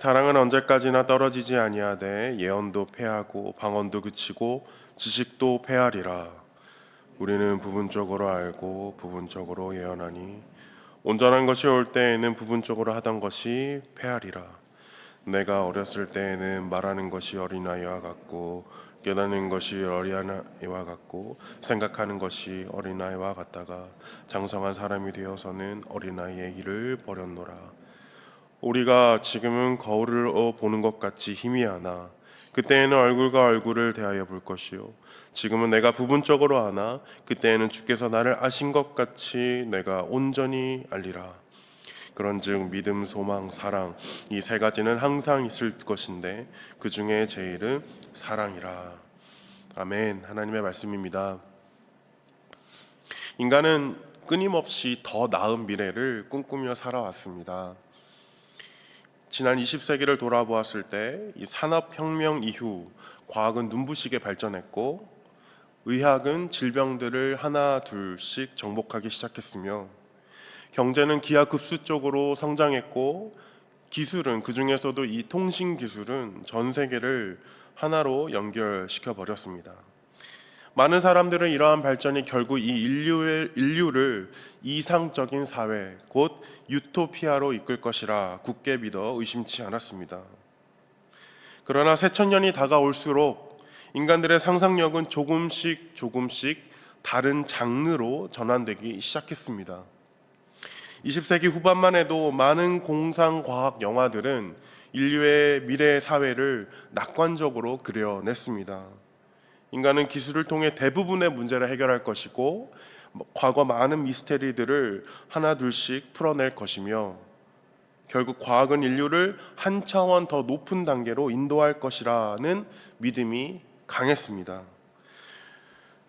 사랑은 언제까지나 떨어지지 아니하되 예언도 패하고 방언도 그치고 지식도 패하리라. 우리는 부분적으로 알고 부분적으로 예언하니 온전한 것이 올 때에는 부분적으로 하던 것이 패하리라. 내가 어렸을 때에는 말하는 것이 어린아이와 같고 깨닫는 것이 어린아이와 같고 생각하는 것이 어린아이와 같다가 장성한 사람이 되어서는 어린아이의 일을 버렸노라. 우리가 지금은 거울을 보는 것 같이 희미하나 그때에는 얼굴과 얼굴을 대하여 볼 것이요 지금은 내가 부분적으로 아나 그때에는 주께서 나를 아신 것 같이 내가 온전히 알리라. 그런즉 믿음, 소망, 사랑 이 세 가지는 항상 있을 것인데 그 중에 제일은 사랑이라. 아멘. 하나님의 말씀입니다. 인간은 끊임없이 더 나은 미래를 꿈꾸며 살아왔습니다. 지난 20세기를 돌아보았을 때 이 산업혁명 이후 과학은 눈부시게 발전했고 의학은 질병들을 하나 둘씩 정복하기 시작했으며 경제는 기하급수적으로 성장했고 기술은 그중에서도 이 통신 기술은 전 세계를 하나로 연결시켜 버렸습니다. 많은 사람들은 이러한 발전이 결국 이 인류를 이상적인 사회, 곧 유토피아로 이끌 것이라 굳게 믿어 의심치 않았습니다. 그러나 새천년이 다가올수록 인간들의 상상력은 조금씩 다른 장르로 전환되기 시작했습니다. 20세기 후반만 해도 많은 공상과학 영화들은 인류의 미래 사회를 낙관적으로 그려냈습니다. 인간은 기술을 통해 대부분의 문제를 해결할 것이고 과거 많은 미스테리들을 하나 둘씩 풀어낼 것이며 결국 과학은 인류를 한 차원 더 높은 단계로 인도할 것이라는 믿음이 강했습니다.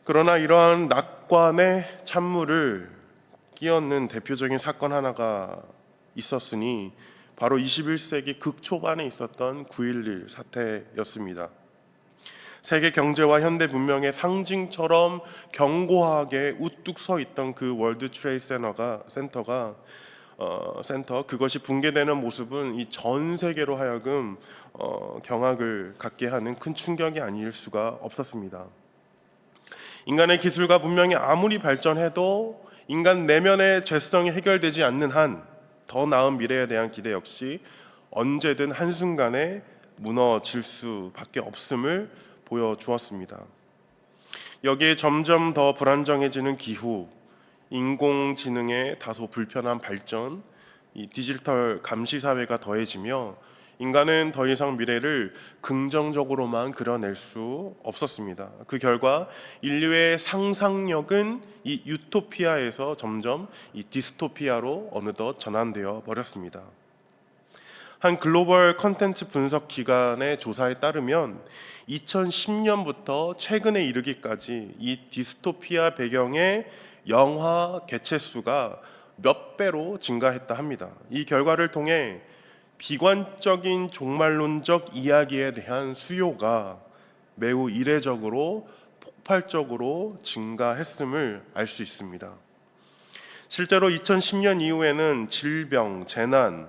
그러나 이러한 낙관의 찬물을 끼얹는 대표적인 사건 하나가 있었으니 바로 21세기 극초반에 있었던 9.11 사태였습니다. 세계 경제와 현대 문명의 상징처럼 견고하게 우뚝 서 있던 그 월드 트레이드 센터가 그것이 붕괴되는 모습은 이 전 세계로 하여금 경악을 갖게 하는 큰 충격이 아닐 수가 없었습니다. 인간의 기술과 문명이 아무리 발전해도 인간 내면의 죄성이 해결되지 않는 한 더 나은 미래에 대한 기대 역시 언제든 한순간에 무너질 수밖에 없음을 보여주었습니다. 여기에 점점 더 불안정해지는 기후, 인공지능의 다소 불편한 발전, 이 디지털 감시 사회가 더해지며 인간은 더 이상 미래를 긍정적으로만 그려낼 수 없었습니다. 그 결과 인류의 상상력은 이 유토피아에서 점점 이 디스토피아로 어느덧 전환되어 버렸습니다. 한 글로벌 컨텐츠 분석 기관의 조사에 따르면 2010년부터 최근에 이르기까지 이 디스토피아 배경의 영화 개체 수가 몇 배로 증가했다 합니다. 이 결과를 통해 비관적인 종말론적 이야기에 대한 수요가 매우 이례적으로 폭발적으로 증가했음을 알 수 있습니다. 실제로 2010년 이후에는 질병, 재난,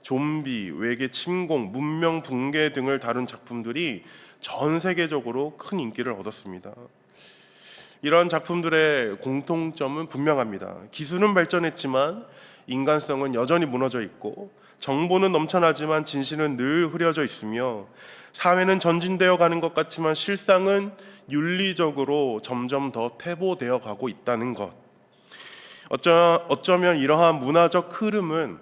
좀비, 외계 침공, 문명 붕괴 등을 다룬 작품들이 전 세계적으로 큰 인기를 얻었습니다. 이런 작품들의 공통점은 분명합니다. 기술은 발전했지만 인간성은 여전히 무너져 있고 정보는 넘쳐나지만 진실은 늘 흐려져 있으며 사회는 전진되어 가는 것 같지만 실상은 윤리적으로 점점 더 퇴보되어 가고 있다는 것. 어쩌면 이러한 문화적 흐름은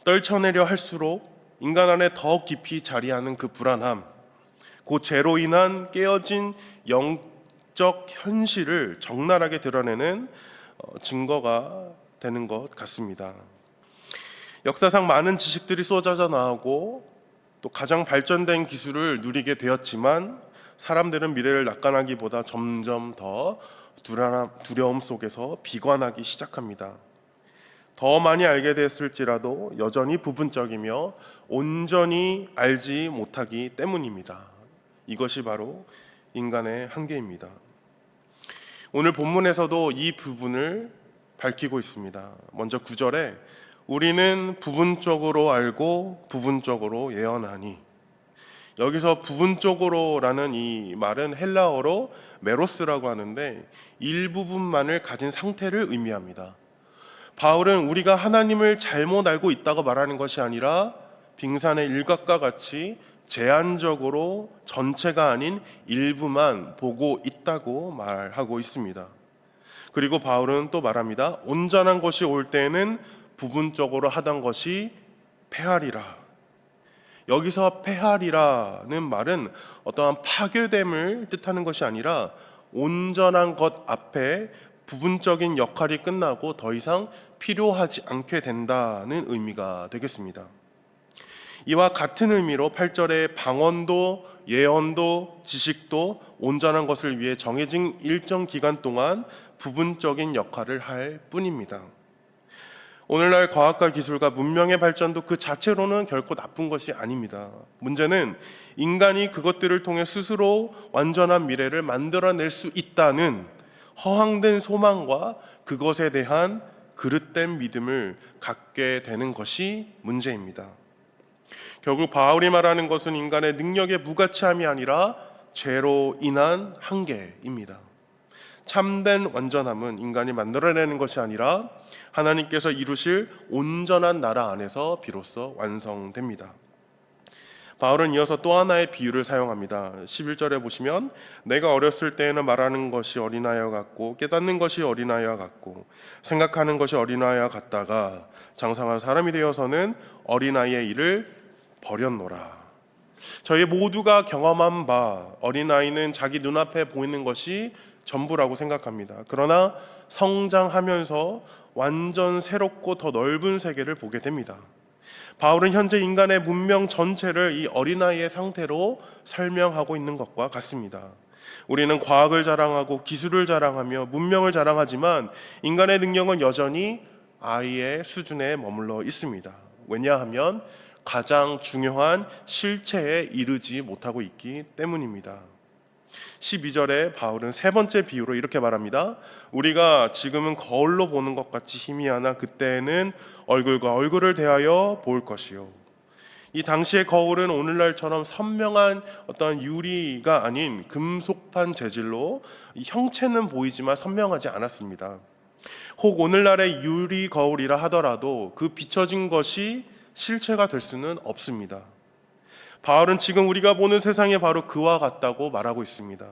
떨쳐내려 할수록 인간 안에 더 깊이 자리하는 그 불안함, 그 죄로 인한 깨어진 영적 현실을 적나라하게 드러내는 증거가 되는 것 같습니다. 역사상 많은 지식들이 쏟아져 나오고 또 가장 발전된 기술을 누리게 되었지만 사람들은 미래를 낙관하기보다 점점 더 두려움 속에서 비관하기 시작합니다. 더 많이 알게 됐을지라도 여전히 부분적이며 온전히 알지 못하기 때문입니다. 이것이 바로 인간의 한계입니다. 오늘 본문에서도 이 부분을 밝히고 있습니다. 먼저 9절에 우리는 부분적으로 알고 부분적으로 예언하니. 여기서 부분적으로라는 이 말은 헬라어로 메로스라고 하는데 일부분만을 가진 상태를 의미합니다. 바울은 우리가 하나님을 잘못 알고 있다고 말하는 것이 아니라 빙산의 일각과 같이 제한적으로 전체가 아닌 일부만 보고 있다고 말하고 있습니다. 그리고 바울은 또 말합니다. 온전한 것이 올 때에는 부분적으로 하던 것이 폐하리라. 여기서 폐하리라는 말은 어떠한 파괴됨을 뜻하는 것이 아니라 온전한 것 앞에 부분적인 역할이 끝나고 더 이상 필요하지 않게 된다는 의미가 되겠습니다. 이와 같은 의미로 8절에 방언도 예언도 지식도 온전한 것을 위해 정해진 일정 기간 동안 부분적인 역할을 할 뿐입니다. 오늘날 과학과 기술과 문명의 발전도 그 자체로는 결코 나쁜 것이 아닙니다. 문제는 인간이 그것들을 통해 스스로 완전한 미래를 만들어낼 수 있다는 허황된 소망과 그것에 대한 그릇된 믿음을 갖게 되는 것이 문제입니다. 결국 바울이 말하는 것은 인간의 능력의 무가치함이 아니라 죄로 인한 한계입니다. 참된 완전함은 인간이 만들어내는 것이 아니라 하나님께서 이루실 온전한 나라 안에서 비로소 완성됩니다. 바울은 이어서 또 하나의 비유를 사용합니다. 11절에 보시면 내가 어렸을 때에는 말하는 것이 어린아이와 같고 깨닫는 것이 어린아이와 같고 생각하는 것이 어린아이와 같다가 장성한 사람이 되어서는 어린아이의 일을 버렸노라. 저희 모두가 경험한 바 어린아이는 자기 눈앞에 보이는 것이 전부라고 생각합니다. 그러나 성장하면서 완전 새롭고 더 넓은 세계를 보게 됩니다. 바울은 현재 인간의 문명 전체를 이 어린아이의 상태로 설명하고 있는 것과 같습니다. 우리는 과학을 자랑하고 기술을 자랑하며 문명을 자랑하지만 인간의 능력은 여전히 아이의 수준에 머물러 있습니다. 왜냐하면 가장 중요한 실체에 이르지 못하고 있기 때문입니다. 12절에 바울은 세 번째 비유로 이렇게 말합니다. 우리가 지금은 거울로 보는 것 같이 희미하나 그때에는 얼굴과 얼굴을 대하여 볼 것이요. 이 당시의 거울은 오늘날처럼 선명한 어떤 유리가 아닌 금속판 재질로 형체는 보이지만 선명하지 않았습니다. 혹 오늘날의 유리 거울이라 하더라도 그 비춰진 것이 실체가 될 수는 없습니다. 바울은 지금 우리가 보는 세상이 바로 그와 같다고 말하고 있습니다.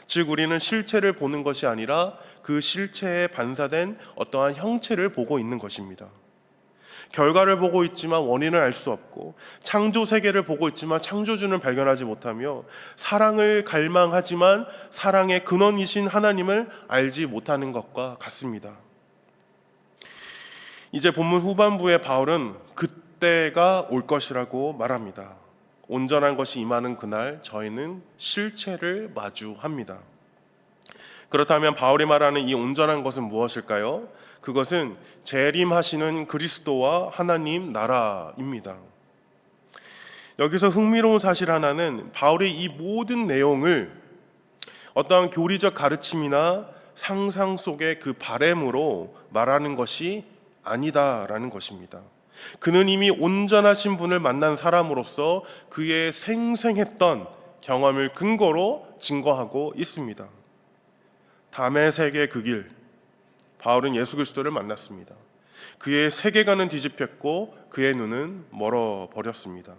즉 우리는 실체를 보는 것이 아니라 그 실체에 반사된 어떠한 형체를 보고 있는 것입니다. 결과를 보고 있지만 원인을 알 수 없고 창조 세계를 보고 있지만 창조주는 발견하지 못하며 사랑을 갈망하지만 사랑의 근원이신 하나님을 알지 못하는 것과 같습니다. 이제 본문 후반부에 바울은 그때가 올 것이라고 말합니다. 온전한 것이 임하는 그날 저희는 실체를 마주합니다. 그렇다면 바울이 말하는 이 온전한 것은 무엇일까요? 그것은 재림하시는 그리스도와 하나님 나라입니다. 여기서 흥미로운 사실 하나는 바울이 이 모든 내용을 어떠한 교리적 가르침이나 상상 속의 그 바램으로 말하는 것이 아니다라는 것입니다. 그는 이미 온전하신 분을 만난 사람으로서 그의 생생했던 경험을 근거로 증거하고 있습니다. 담의 세계 그 길, 바울은 예수 그리스도를 만났습니다. 그의 세계관은 뒤집혔고 그의 눈은 멀어버렸습니다.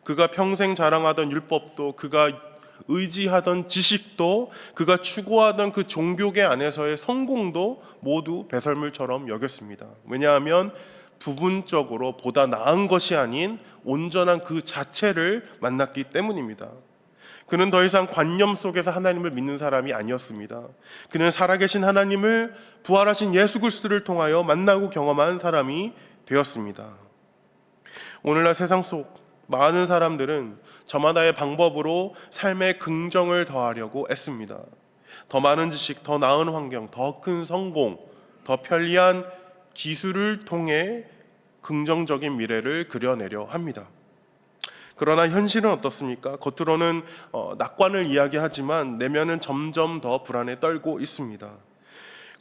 그가 평생 자랑하던 율법도 그가 의지하던 지식도 그가 추구하던 그 종교계 안에서의 성공도 모두 배설물처럼 여겼습니다. 왜냐하면 부분적으로 보다 나은 것이 아닌 온전한 그 자체를 만났기 때문입니다. 그는 더 이상 관념 속에서 하나님을 믿는 사람이 아니었습니다. 그는 살아계신 하나님을 부활하신 예수 그리스도를 통하여 만나고 경험한 사람이 되었습니다. 오늘날 세상 속 많은 사람들은 저마다의 방법으로 삶의 긍정을 더하려고 애씁니다. 더 많은 지식, 더 나은 환경, 더 큰 성공, 더 편리한 기술을 통해 긍정적인 미래를 그려내려 합니다. 그러나 현실은 어떻습니까? 겉으로는 낙관을 이야기하지만 내면은 점점 더 불안에 떨고 있습니다.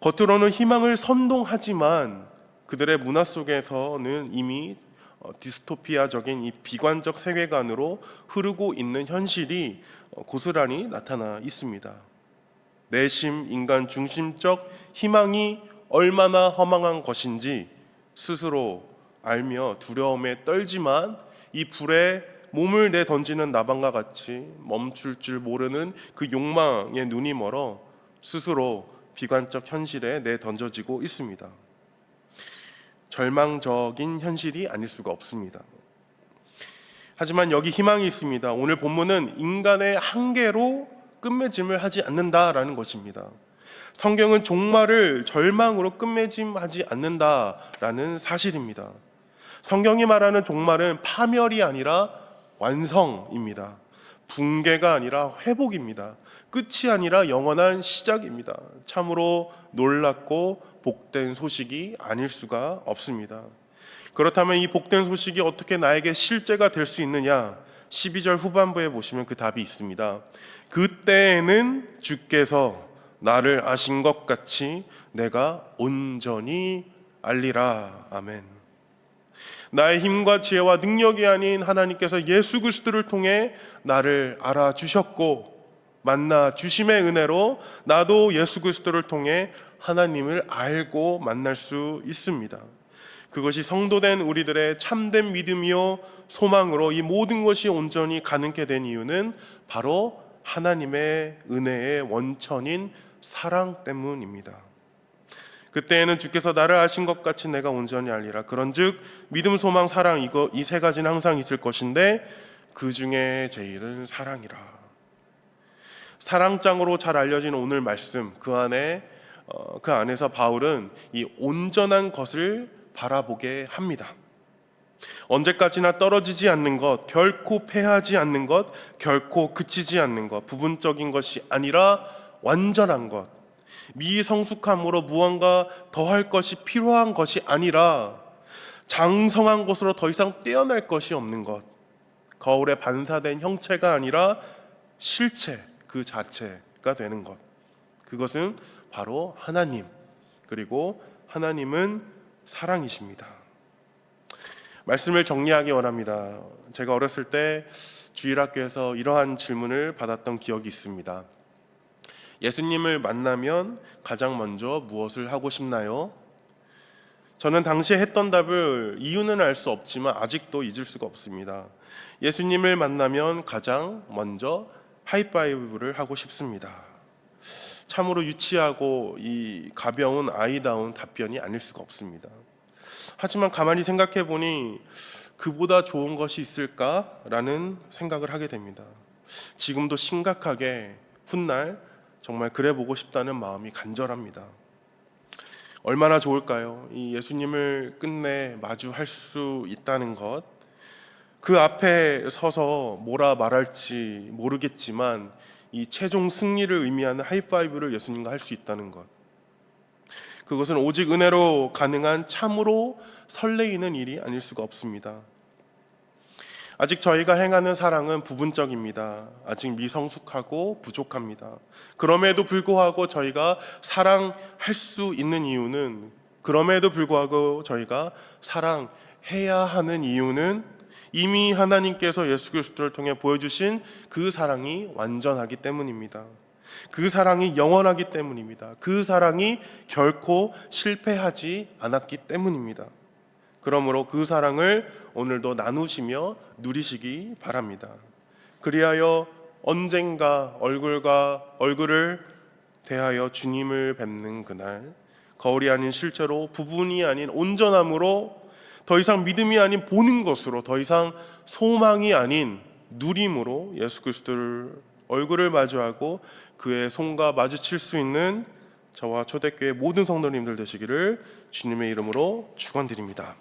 겉으로는 희망을 선동하지만 그들의 문화 속에서는 이미 디스토피아적인 이 비관적 세계관으로 흐르고 있는 현실이 고스란히 나타나 있습니다. 내심 인간 중심적 희망이 얼마나 허망한 것인지 스스로 알며 두려움에 떨지만 이 불에 몸을 내던지는 나방과 같이 멈출 줄 모르는 그 욕망에 눈이 멀어 스스로 비관적 현실에 내던져지고 있습니다. 절망적인 현실이 아닐 수가 없습니다. 하지만 여기 희망이 있습니다. 오늘 본문은 인간의 한계로 끝맺음을 하지 않는다라는 것입니다. 성경은 종말을 절망으로 끝맺음하지 않는다라는 사실입니다. 성경이 말하는 종말은 파멸이 아니라 완성입니다. 붕괴가 아니라 회복입니다. 끝이 아니라 영원한 시작입니다. 참으로 놀랍고 복된 소식이 아닐 수가 없습니다. 그렇다면 이 복된 소식이 어떻게 나에게 실제가 될 수 있느냐? 12절 후반부에 보시면 그 답이 있습니다. 그때에는 주께서 나를 아신 것 같이 내가 온전히 알리라. 아멘. 나의 힘과 지혜와 능력이 아닌 하나님께서 예수 그리스도를 통해 나를 알아주셨고 만나 주심의 은혜로 나도 예수 그리스도를 통해 하나님을 알고 만날 수 있습니다. 그것이 성도된 우리들의 참된 믿음이요 소망으로 이 모든 것이 온전히 가능케 된 이유는 바로 하나님의 은혜의 원천인 사랑 때문입니다. 그때에는 주께서 나를 아신 것 같이 내가 온전히 알리라. 그런즉 믿음, 소망, 사랑 이 세 가지는 항상 있을 것인데 그 중에 제일은 사랑이라. 사랑장으로 잘 알려진 오늘 말씀 그 안에서 바울은 이 온전한 것을 바라보게 합니다. 언제까지나 떨어지지 않는 것, 결코 패하지 않는 것, 결코 그치지 않는 것, 부분적인 것이 아니라 완전한 것, 미성숙함으로 무언가 더할 것이 필요한 것이 아니라 장성한 것으로 더 이상 떼어낼 것이 없는 것, 거울에 반사된 형체가 아니라 실체 그 자체가 되는 것, 그것은 바로 하나님, 그리고 하나님은 사랑이십니다. 말씀을 정리하기 원합니다. 제가 어렸을 때 주일학교에서 이러한 질문을 받았던 기억이 있습니다. 예수님을 만나면 가장 먼저 무엇을 하고 싶나요? 저는 당시에 했던 답을 이유는 알 수 없지만 아직도 잊을 수가 없습니다. 예수님을 만나면 가장 먼저 하이파이브를 하고 싶습니다. 참으로 유치하고 이 가벼운 아이다운 답변이 아닐 수가 없습니다. 하지만 가만히 생각해 보니 그보다 좋은 것이 있을까라는 생각을 하게 됩니다. 지금도 심각하게 훗날 정말 그래 보고 싶다는 마음이 간절합니다. 얼마나 좋을까요? 이 예수님을 끝내 마주할 수 있다는 것, 그 앞에 서서 뭐라 말할지 모르겠지만 이 최종 승리를 의미하는 하이파이브를 예수님과 할 수 있다는 것, 그것은 오직 은혜로 가능한 참으로 설레이는 일이 아닐 수가 없습니다. 아직 저희가 행하는 사랑은 부분적입니다. 아직 미성숙하고 부족합니다. 그럼에도 불구하고 저희가 사랑할 수 있는 이유는, 그럼에도 불구하고 저희가 사랑해야 하는 이유는 이미 하나님께서 예수 그리스도를 통해 보여주신 그 사랑이 완전하기 때문입니다. 그 사랑이 영원하기 때문입니다. 그 사랑이 결코 실패하지 않았기 때문입니다. 그러므로 그 사랑을 오늘도 나누시며 누리시기 바랍니다. 그리하여 언젠가 얼굴과 얼굴을 대하여 주님을 뵙는 그날, 거울이 아닌 실제로, 부분이 아닌 온전함으로, 더 이상 믿음이 아닌 보는 것으로, 더 이상 소망이 아닌 누림으로 예수 그리스도를 얼굴을 마주하고 그의 손과 마주칠 수 있는 저와 초대교회 모든 성도님들 되시기를 주님의 이름으로 축원드립니다.